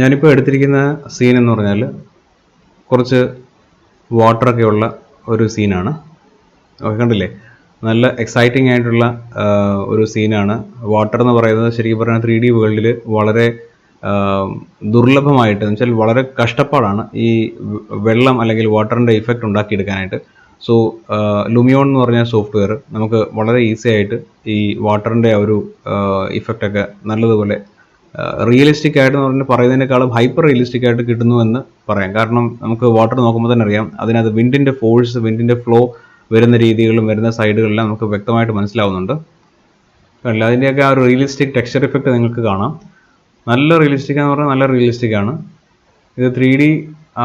ഞാനിപ്പോൾ എടുത്തിരിക്കുന്ന സീൻ എന്ന് പറഞ്ഞാൽ കുറച്ച് വാട്ടറൊക്കെ ഉള്ള ഒരു സീനാണ്. ഓക്കെ, കണ്ടില്ലേ? നല്ല എക്സൈറ്റിംഗ് ആയിട്ടുള്ള ഒരു സീനാണ്. വാട്ടർ എന്ന് പറയുന്നത് ശരിക്കും പറഞ്ഞാൽ 3D വേൾഡിൽ വളരെ ദുർലഭമായിട്ട്, എന്ന് വെച്ചാൽ വളരെ കഷ്ടപ്പാടാണ് ഈ വെള്ളം അല്ലെങ്കിൽ വാട്ടറിൻ്റെ ഇഫക്റ്റ് ഉണ്ടാക്കിയെടുക്കാനായിട്ട്. സോ ലുമിയോൺ എന്ന് പറഞ്ഞ സോഫ്റ്റ്വെയർ നമുക്ക് വളരെ ഈസി ആയിട്ട് ഈ വാട്ടറിൻ്റെ ആ ഒരു ഇഫക്റ്റൊക്കെ നല്ലതുപോലെ റിയലിസ്റ്റിക് ആയിട്ട് പറയുന്നതിനേക്കാളും ഹൈപ്പർ റിയലിസ്റ്റിക് ആയിട്ട് കിട്ടുന്നു എന്ന് പറയാം. കാരണം നമുക്ക് വാട്ടർ നോക്കുമ്പോൾ തന്നെ അറിയാം, അതിനകത്ത് വിൻഡിൻ്റെ ഫോഴ്സ്, വിൻഡിൻ്റെ ഫ്ലോ വരുന്ന രീതികളും വരുന്ന സൈഡുകളെല്ലാം നമുക്ക് വ്യക്തമായിട്ട് മനസ്സിലാവുന്നുണ്ട്. അല്ല, അതിൻ്റെയൊക്കെ ആ ഒരു റിയലിസ്റ്റിക് ടെക്സ്ചർ ഇഫക്റ്റ് നിങ്ങൾക്ക് കാണാം. നല്ല റിയലിസ്റ്റിക് എന്ന് പറഞ്ഞാൽ നല്ല റിയലിസ്റ്റിക് ആണ്. ഇത് 3D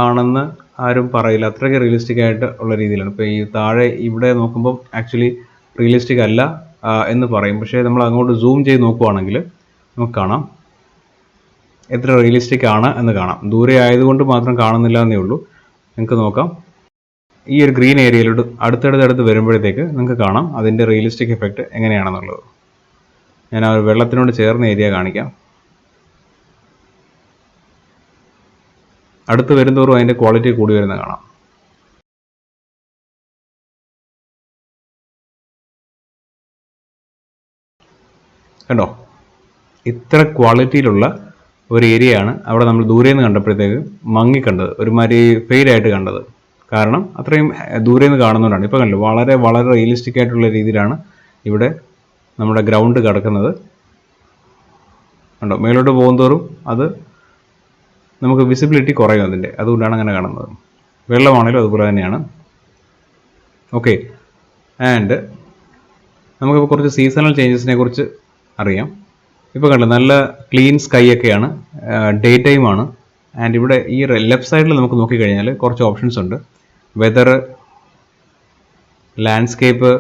ആണെന്ന് ആരും പറയില്ല, അത്രയ്ക്ക് റിയലിസ്റ്റിക് ആയിട്ട് ഉള്ള രീതിയിലാണ്. ഇപ്പോൾ ഈ താഴെ ഇവിടെ നോക്കുമ്പോൾ ആക്ച്വലി റിയലിസ്റ്റിക് അല്ല എന്ന് പറയും. പക്ഷേ നമ്മൾ അങ്ങോട്ട് സൂം ചെയ്ത് നോക്കുവാണെങ്കിൽ നമുക്ക് കാണാം എത്ര റിയലിസ്റ്റിക് ആണ് എന്ന് കാണാം. ദൂരെ ആയതുകൊണ്ട് മാത്രം കാണുന്നില്ല എന്നേ ഉള്ളൂ. നിങ്ങൾക്ക് നോക്കാം, ഈ ഒരു ഗ്രീൻ ഏരിയയിലോട്ട് അടുത്തടുത്ത് വരുമ്പോഴത്തേക്ക് നിങ്ങൾക്ക് കാണാം അതിൻ്റെ റിയലിസ്റ്റിക് എഫക്റ്റ് എങ്ങനെയാണെന്നുള്ളത്. ഞാൻ ആ ഒരു വെള്ളത്തിനോട് ചേർന്ന ഏരിയ കാണിക്കാം. അടുത്ത് വരുന്തോറും അതിൻ്റെ ക്വാളിറ്റി കൂടി വരുന്ന കാണാം. കണ്ടോ? ഇത്ര ക്വാളിറ്റിയിലുള്ള ഒരു ഏരിയയാണ് അവിടെ നമ്മൾ ദൂരെ നിന്ന് കണ്ടപ്പോഴത്തേക്ക് മങ്ങിക്കണ്ടത്, ഒരുമാതിരി ഫെയിലായിട്ട് കണ്ടത്. കാരണം അത്രയും ദൂരെ നിന്ന് കാണുന്നതുകൊണ്ടാണ്. ഇപ്പോൾ കണ്ടു, വളരെ വളരെ റിയലിസ്റ്റിക് ആയിട്ടുള്ള രീതിയിലാണ് ഇവിടെ നമ്മുടെ ഗ്രൗണ്ട് കിടക്കുന്നത്. കണ്ടോ? മേലോട്ട് പോകുന്തോറും അത് നമുക്ക് വിസിബിലിറ്റി കുറയും അതിൻ്റെ, അതുകൊണ്ടാണ് അങ്ങനെ കാണുന്നത്. വെള്ളമാണെങ്കിലും അതുപോലെ തന്നെയാണ്. ഓക്കെ, ആൻഡ് നമുക്കിപ്പോൾ കുറച്ച് സീസണൽ ചേഞ്ചസിനെ കുറിച്ച് അറിയാം. ഇപ്പോൾ കണ്ടോ, നല്ല ക്ലീൻ സ്കൈ ഒക്കെയാണ്, ഡേ ടൈമാണ്. ആൻഡ് ഇവിടെ ഈ ലെഫ്റ്റ് സൈഡിൽ നമുക്ക് നോക്കിക്കഴിഞ്ഞാൽ കുറച്ച് ഓപ്ഷൻസ് ഉണ്ട്. വെതർ, ലാൻഡ്സ്കേപ്പ്,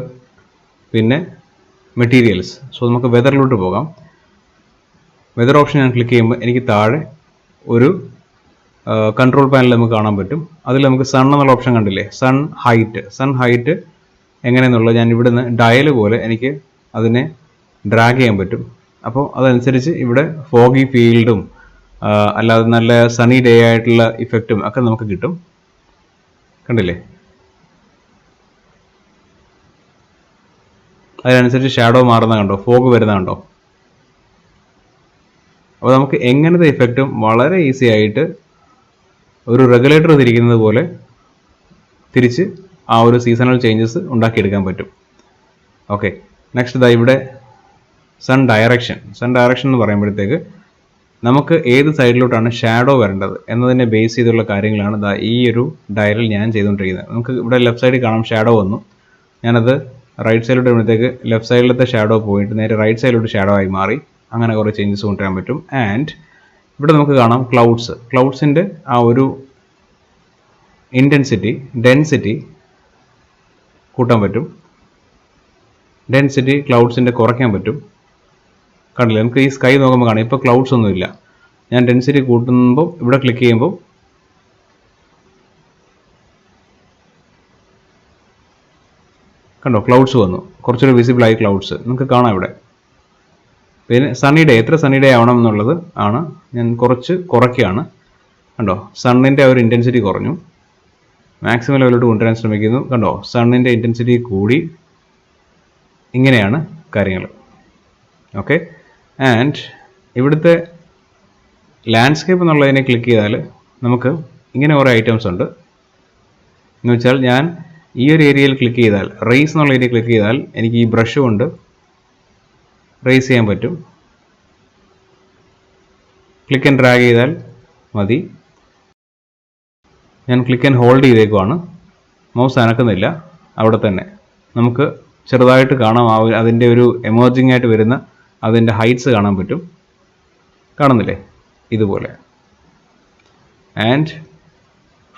പിന്നെ മെറ്റീരിയൽസ്. സോ നമുക്ക് വെതറിലോട്ട് പോകാം. വെതർ ഓപ്ഷൻ ഞാൻ ക്ലിക്ക് ചെയ്യുമ്പോൾ എനിക്ക് താഴെ ഒരു കൺട്രോൾ പാനൽ നമുക്ക് കാണാൻ പറ്റും. അതിൽ നമുക്ക് സൺ എന്നുള്ള ഓപ്ഷൻ കണ്ടില്ലേ, സൺ ഹൈറ്റ് എങ്ങനെയെന്നുള്ളത് ഞാൻ ഇവിടുന്ന് ഡയൽ പോലെ എനിക്ക് അതിനെ ഡ്രാഗ് ചെയ്യാൻ പറ്റും. അപ്പോൾ അതനുസരിച്ച് ഇവിടെ ഫോഗി ഫീൽഡും അല്ലാതെ നല്ല സണ്ണി ഡേ ആയിട്ടുള്ള ഇഫക്റ്റും ഒക്കെ നമുക്ക് കിട്ടും. കണ്ടില്ലേ? അതിനനുസരിച്ച് ഷാഡോ മാറുന്ന കണ്ടോ, ഫോഗ് വരുന്ന കണ്ടോ? അപ്പോൾ നമുക്ക് എങ്ങനത്തെ ഇഫക്റ്റും വളരെ ഈസി ആയിട്ട് ഒരു റെഗുലേറ്റർ തിരിക്കുന്നത് പോലെ തിരിച്ച് ആ ഒരു സീസണൽ ചേഞ്ചസ് ഉണ്ടാക്കിയെടുക്കാൻ പറ്റും. ഓക്കെ, നെക്സ്റ്റ് ഇവിടെ സൺ ഡയറക്ഷൻ എന്ന് പറയുമ്പോഴത്തേക്ക് നമുക്ക് ഏത് സൈഡിലോട്ടാണ് ഷാഡോ വരേണ്ടത് എന്നതിനെ ബേസ് ചെയ്തുള്ള കാര്യങ്ങളാണ് ഈ ഒരു ഡയലിൽ ഞാൻ ചെയ്തുകൊണ്ടിരിക്കുന്നത്. നമുക്ക് ഇവിടെ ലെഫ്റ്റ് സൈഡിൽ കാണാം ഷാഡോ വന്നു. ഞാനത് റൈറ്റ് സൈഡിലോട്ട് വരുമ്പോഴത്തേക്ക് ലെഫ്റ്റ് സൈഡിലത്തെ ഷാഡോ പോയിട്ട് നേരെ റൈറ്റ് സൈഡിലോട്ട് ഷാഡോ ആയി മാറി. അങ്ങനെ കുറേ ചേഞ്ചസ് കൊണ്ടുവരാൻ പറ്റും. ആൻഡ് ഇവിടെ നമുക്ക് കാണാം ക്ലൗഡ്സിൻ്റെ ആ ഒരു ഡെൻസിറ്റി കൂട്ടാൻ പറ്റും. ഡെൻസിറ്റി ക്ലൗഡ്സിൻ്റെ കുറയ്ക്കാൻ പറ്റും. കണ്ടില്ല? നമുക്ക് ഈ സ്കൈ നോക്കുമ്പോൾ കാണാം, ഇപ്പോൾ ക്ലൗഡ്സ് ഒന്നുമില്ല. ഞാൻ ഡെൻസിറ്റി കൂട്ടുമ്പോൾ ഇവിടെ ക്ലിക്ക് ചെയ്യുമ്പോൾ കണ്ടോ, ക്ലൗഡ്സ് വന്നു, കുറച്ചൊരു വിസിബിളായി ക്ലൗഡ്സ് നിങ്ങൾക്ക് കാണാം ഇവിടെ. പിന്നെ സണ്ണി ഡേ, എത്ര സണ്ണി ഡേ ആവണം എന്നുള്ളത് ആണ് ഞാൻ കുറച്ച് കുറയ്ക്കുകയാണ്. കണ്ടോ, സണ്ണിൻ്റെ ആ ഒരു ഇൻറ്റൻസിറ്റി കുറഞ്ഞു, മാക്സിമം ലെവലിലോട്ട് കൊണ്ടുവരാൻ ശ്രമിക്കുന്നു. കണ്ടോ, സണ്ണിൻ്റെ ഇൻറ്റൻസിറ്റി കൂടി. ഇങ്ങനെയാണ് കാര്യങ്ങൾ. ഓക്കെ, ആൻഡ് ഇവിടുത്തെ ലാൻഡ്സ്കേപ്പ് എന്നുള്ളതിനെ ക്ലിക്ക് ചെയ്താൽ നമുക്ക് ഇങ്ങനെ കുറേ ഐറ്റംസ് ഉണ്ട്. എന്ന് വെച്ചാൽ ഞാൻ ഈ ഒരു ഏരിയയിൽ ക്ലിക്ക് ചെയ്താൽ, റേസ് എന്നുള്ള ഏരിയ ക്ലിക്ക് ചെയ്താൽ എനിക്ക് ഈ ബ്രഷ് കൊണ്ട് റേസ് ചെയ്യാൻ പറ്റും. ക്ലിക്ക് ആൻഡ് ഡ്രാഗ് ചെയ്താൽ മതി. ഞാൻ ക്ലിക്ക് ആൻഡ് ഹോൾഡ് ചെയ്തേക്കുവാണ്, മൗസ് അനക്കുന്നില്ല. അവിടെ തന്നെ നമുക്ക് ചെറുതായിട്ട് കാണാം, അതിൻ്റെ ഒരു എമർജിങ് ആയിട്ട് വരുന്ന അതിൻ്റെ ഹൈറ്റ്സ് കാണാൻ പറ്റും. കാണുന്നില്ലേ? ഇതുപോലെ. ആൻഡ്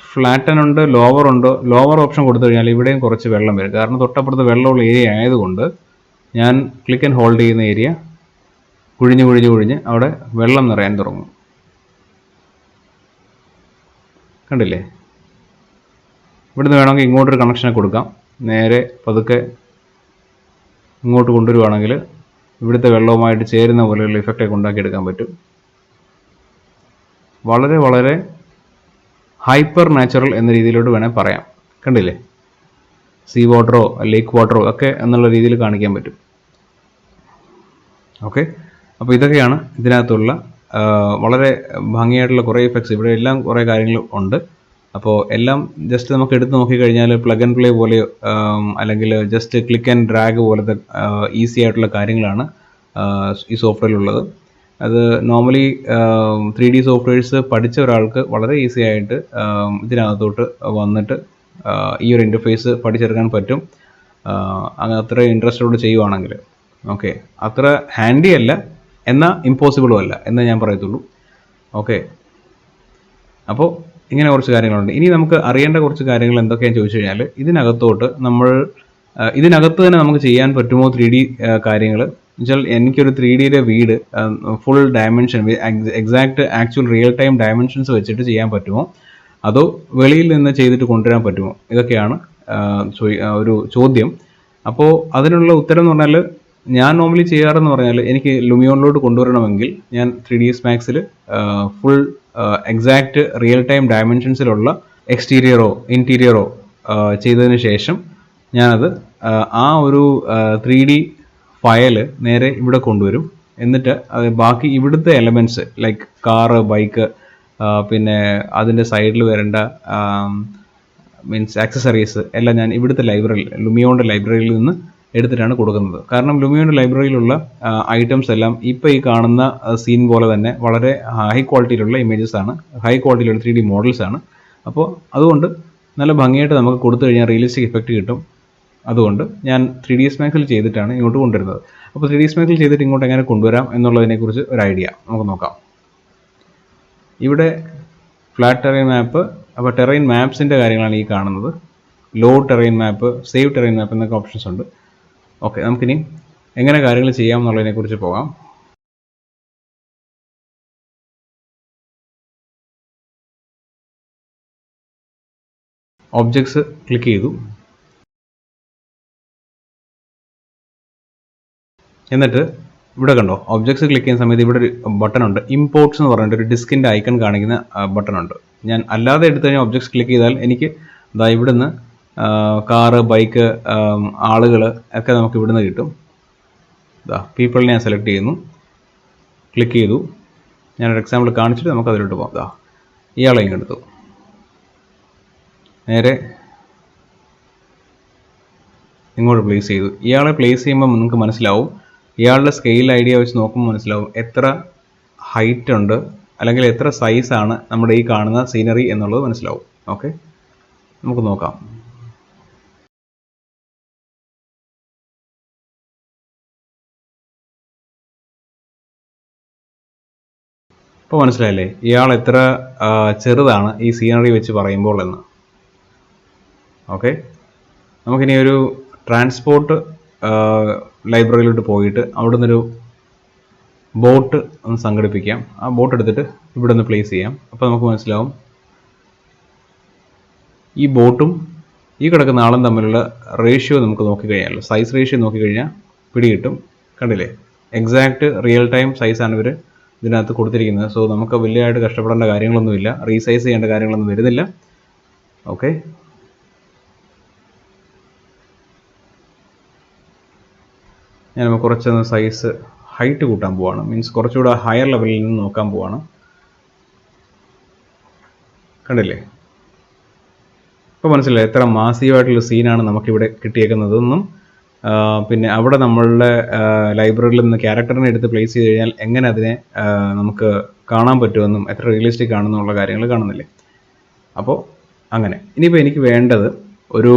ഫ്ലാറ്റൻ ഉണ്ട്, ലോവർ ഉണ്ട്. ലോവർ ഓപ്ഷൻ കൊടുത്തു കഴിഞ്ഞാൽ ഇവിടെയും കുറച്ച് വെള്ളം വരും. കാരണം തൊട്ടപ്പുറത്ത് വെള്ളമുള്ള ഏരിയ ആയതുകൊണ്ട് ഞാൻ ക്ലിക്ക് ആൻഡ് ഹോൾഡ് ചെയ്യുന്ന ഏരിയ കുഴിഞ്ഞ് അവിടെ വെള്ളം നിറയാൻ തുടങ്ങും. കണ്ടില്ലേ? ഇവിടുന്ന് വേണമെങ്കിൽ ഇങ്ങോട്ടൊരു കണക്ഷനെ കൊടുക്കാം. നേരെ പതുക്കെ ഇങ്ങോട്ട് കൊണ്ടുവരുവാണെങ്കിൽ ഇവിടുത്തെ വെള്ളവുമായിട്ട് ചേരുന്ന പോലെയുള്ള ഇഫക്റ്റൊക്കെ ഉണ്ടാക്കിയെടുക്കാൻ പറ്റും. വളരെ വളരെ ഹൈപ്പർ നാച്ചുറൽ എന്ന രീതിയിലോട്ട് വേണേൽ പറയാം. കണ്ടില്ലേ, സീ വാട്ടറോ ലേക്ക് വാട്ടറോ ഒക്കെ എന്നുള്ള രീതിയിൽ കാണിക്കാൻ പറ്റും. ഓക്കെ, അപ്പോൾ ഇതൊക്കെയാണ് ഇതിനകത്തുള്ള വളരെ ഭംഗിയായിട്ടുള്ള കുറേ ഇഫക്ട്സ്. ഇവിടെ എല്ലാം കുറേ കാര്യങ്ങൾ ഉണ്ട്. അപ്പോൾ എല്ലാം ജസ്റ്റ് നമുക്ക് എടുത്ത് നോക്കിക്കഴിഞ്ഞാൽ പ്ലഗ് ആൻഡ് പ്ലേ പോലെ അല്ലെങ്കിൽ ജസ്റ്റ് ക്ലിക്ക് ആൻഡ് ഡ്രാഗ് പോലത്തെ ഈസി ആയിട്ടുള്ള കാര്യങ്ങളാണ് ഈ സോഫ്റ്റ്വെയറിലുള്ളത്. അത് നോർമലി 3D സോഫ്റ്റ്വെയർസ് പഠിച്ച ഒരാൾക്ക് വളരെ ഈസി ആയിട്ട് ഇതിനകത്തോട്ട് വന്നിട്ട് ഈ ഒരു ഇൻ്റർഫേസ് പഠിച്ചെടുക്കാൻ പറ്റും, അങ്ങനെ അത്ര ഇൻട്രസ്റ്റോട് ചെയ്യുവാണെങ്കിൽ. ഓക്കെ, അത്ര ഹാൻഡി അല്ല എന്നാൽ ഇമ്പോസിബിളും അല്ല എന്നേ ഞാൻ പറയത്തുള്ളൂ. ഓക്കെ, അപ്പോൾ ഇങ്ങനെ കുറച്ച് കാര്യങ്ങളുണ്ട്. ഇനി നമുക്ക് അറിയേണ്ട കുറച്ച് കാര്യങ്ങൾ എന്തൊക്കെയാണെന്ന് ചോദിച്ചു കഴിഞ്ഞാൽ, ഇതിനകത്ത് തന്നെ നമുക്ക് ചെയ്യാൻ പറ്റുമോ 3D കാര്യങ്ങൾ എന്നുവെച്ചാൽ, എനിക്കൊരു 3Dയുടെ വീട് full dimension exact actual real time dimensions വെച്ചിട്ട് ചെയ്യാൻ പറ്റുമോ, അതോ വെളിയിൽ നിന്ന് ചെയ്തിട്ട് കൊണ്ടുവരാൻ പറ്റുമോ, ഇതൊക്കെയാണ് ഒരു ചോദ്യം. അപ്പോൾ അതിനുള്ള ഉത്തരം എന്ന് പറഞ്ഞാൽ, ഞാൻ നോർമലി ചെയ്യാറെന്ന് പറഞ്ഞാൽ, എനിക്ക് ലുമിയോണിലോട്ട് കൊണ്ടുവരണമെങ്കിൽ ഞാൻ 3ds Maxൽ ഫുൾ എക്സാക്റ്റ് റിയൽ ടൈം ഡയമെൻഷൻസിലുള്ള എക്സ്റ്റീരിയറോ ഇൻറ്റീരിയറോ ചെയ്തതിന് ശേഷം ഞാനത് ആ ഒരു 3D ഫയൽ നേരെ ഇവിടെ കൊണ്ടുവരും. എന്നിട്ട് അത് ബാക്കി ഇവിടുത്തെ എലമെൻറ്റ്സ് ലൈക്ക് കാറ്, ബൈക്ക്, പിന്നെ അതിൻ്റെ സൈഡിൽ വരേണ്ട മീൻസ് ആക്സസറീസ് എല്ലാം ഞാൻ ഇവിടുത്തെ ലുമിയോണിൻ്റെ ലൈബ്രറിയിൽ നിന്ന് എടുത്തിട്ടാണ് കൊടുക്കുന്നത്. കാരണം ലുമിയോണിൻ്റെ ലൈബ്രറിയിലുള്ള ഐറ്റംസ് എല്ലാം ഇപ്പോൾ ഈ കാണുന്ന സീൻ പോലെ തന്നെ വളരെ ഹൈ ക്വാളിറ്റിയിലുള്ള ഇമേജസ് ആണ്, ഹൈ ക്വാളിറ്റിയിലുള്ള 3D മോഡൽസ് ആണ്. അപ്പോൾ അതുകൊണ്ട് നല്ല ഭംഗിയായിട്ട് നമുക്ക് കൊടുത്തു കഴിഞ്ഞാൽ റിയലിസ്റ്റിക് ഇഫക്റ്റ് കിട്ടും. അതുകൊണ്ട് ഞാൻ 3ds Maxൽ ചെയ്തിട്ടാണ് ഇങ്ങോട്ട് കൊണ്ടുവരുന്നത്. അപ്പോൾ 3ds Maxൽ ചെയ്തിട്ട് ഇങ്ങോട്ട് എങ്ങനെ കൊണ്ടുവരാം എന്നുള്ളതിനെക്കുറിച്ച് ഒരു ഐഡിയ നമുക്ക് നോക്കാം. ഇവിടെ ഫ്ലാറ്റ് ടെറൈൻ മാപ്പ്, അപ്പോൾ ടെറൈൻ മാപ്സിൻ്റെ കാര്യങ്ങളാണ് ഈ കാണുന്നത്. ലോഡ് ടെറൈൻ മാപ്പ്, സേവ് ടെറൈൻ മാപ്പ് എന്നൊക്കെ ഓപ്ഷൻസ് ഉണ്ട്. ഓക്കെ, നമുക്കിനി എങ്ങനെ കാര്യങ്ങൾ ചെയ്യാം എന്നുള്ളതിനെക്കുറിച്ച് പോകാം. ഒബ്ജക്ട്സ് ക്ലിക്ക് ചെയ്തു. എന്നിട്ട് ഇവിടെ കണ്ടോ, ഒബ്ജക്ട്സ് ക്ലിക്ക് ചെയ്യുന്ന സമയത്ത് ഇവിടെ ഒരു ബട്ടൺ ഉണ്ട്, ഇമ്പോർട്ട്സ് എന്ന് പറഞ്ഞിട്ട് ഒരു ഡിസ്കിൻ്റെ ഐക്കൺ കാണിക്കുന്ന ബട്ടൺ ഉണ്ട്. ഞാൻ അല്ലാതെ എടുത്തു കഴിഞ്ഞാൽ ഒബ്ജക്ട്സ് ക്ലിക്ക് ചെയ്താൽ എനിക്ക് ഇതാ ഇവിടുന്ന് കാറ്, ബൈക്ക്, ആളുകൾ ഒക്കെ നമുക്ക് ഇവിടുന്ന് കിട്ടും. ഇതാ പീപ്പിളിനെ ഞാൻ സെലക്ട് ചെയ്യുന്നു, ക്ലിക്ക് ചെയ്തു. ഞാനൊരു എക്സാമ്പിൾ കാണിച്ചിട്ട് നമുക്ക് അതിലോട്ട് പോകാം. ഇതാ ഇയാളെ ഇങ്ങെടുത്തു, നേരെ ഇങ്ങോട്ട് പ്ലേസ് ചെയ്തു. ഇയാളെ പ്ലേസ് ചെയ്യുമ്പോൾ നിങ്ങൾക്ക് മനസ്സിലാവും, ഇയാളുടെ സ്കെയിൽ ഐഡിയ വെച്ച് നോക്കുമ്പോൾ മനസ്സിലാവും എത്ര ഹൈറ്റ് ഉണ്ട് അല്ലെങ്കിൽ എത്ര സൈസാണ് നമ്മുടെ ഈ കാണുന്ന സീനറി എന്നുള്ളത് മനസ്സിലാവും. ഓക്കെ, നമുക്ക് നോക്കാം. ഇപ്പോൾ മനസ്സിലായില്ലേ ഇയാൾ എത്ര ചെറുതാണ് ഈ സീനറി വെച്ച് പറയുമ്പോൾ എന്ന്. ഓക്കെ, നമുക്കിനി ഒരു ട്രാൻസ്പോർട്ട് ലൈബ്രറിയിലോട്ട് പോയിട്ട് അവിടെ നിന്നൊരു ബോട്ട് ഒന്ന് സംഘടിപ്പിക്കാം. ആ ബോട്ട് എടുത്തിട്ട് ഇവിടെ ഒന്ന് പ്ലേസ് ചെയ്യാം. അപ്പോൾ നമുക്ക് മനസ്സിലാവും ഈ ബോട്ടും ഈ കിടക്കുന്ന ആളും തമ്മിലുള്ള റേഷ്യോ നമുക്ക് നോക്കിക്കഴിഞ്ഞാൽ, സൈസ് റേഷ്യോ നോക്കിക്കഴിഞ്ഞാൽ പിടികിട്ടും. കണ്ടില്ലേ, എക്സാക്റ്റ് റിയൽ ടൈം സൈസാണ് ഇവർ ഇതിനകത്ത് കൊടുത്തിരിക്കുന്നത്. സോ നമുക്ക് വലിയതായിട്ട് കഷ്ടപ്പെടേണ്ട കാര്യങ്ങളൊന്നുമില്ല, റീസൈസ് ചെയ്യേണ്ട കാര്യങ്ങളൊന്നും വരുന്നില്ല. ഓക്കെ, ഞാൻ കുറച്ചൊന്ന് സൈസ് ഹൈറ്റ് കൂട്ടാൻ പോവാണ്, മീൻസ് കുറച്ചുകൂടെ ഹയർ ലെവലിൽ നിന്ന് നോക്കാൻ പോവാണ്. കണ്ടില്ലേ, ഇപ്പോൾ മനസ്സിലായി എത്ര മാസീവായിട്ടുള്ള സീനാണ് നമുക്കിവിടെ കിട്ടിയേക്കുന്നതെന്നും പിന്നെ അവിടെ നമ്മളുടെ ലൈബ്രറിയിൽ നിന്ന് ക്യാരക്ടറിനെ എടുത്ത് പ്ലേസ് ചെയ്ത് കഴിഞ്ഞാൽ എങ്ങനെ അതിനെ നമുക്ക് കാണാൻ പറ്റുമെന്നും എത്ര റിയലിസ്റ്റിക് ആണെന്നുള്ള കാര്യങ്ങൾ കാണുന്നില്ലേ. അപ്പോൾ അങ്ങനെ ഇനിയിപ്പോൾ എനിക്ക് വേണ്ടത് ഒരു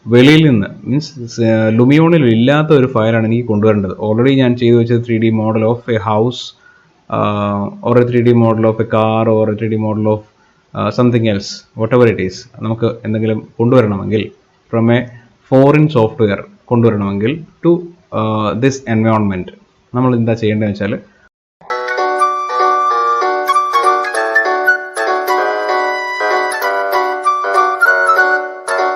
വെളിയിൽ നിന്ന്, മീൻസ് ലുമിയോണിൽ ഇല്ലാത്ത ഒരു ഫയലാണ് എനിക്ക് കൊണ്ടുവരേണ്ടത്. ഓൾറെഡി ഞാൻ ചെയ്തു വെച്ചത് 3D model of a house or a 3D model of a car or a 3D model of something else, whatever it is ഈസ്. നമുക്ക് എന്തെങ്കിലും കൊണ്ടുവരണമെങ്കിൽ ഫ്രം എ ഫോറിൻ സോഫ്റ്റ്വെയർ കൊണ്ടുവരണമെങ്കിൽ ടു ദിസ് എൻവയോൺമെൻറ്റ് നമ്മൾ എന്താ ചെയ്യേണ്ടതെന്ന് വെച്ചാൽ,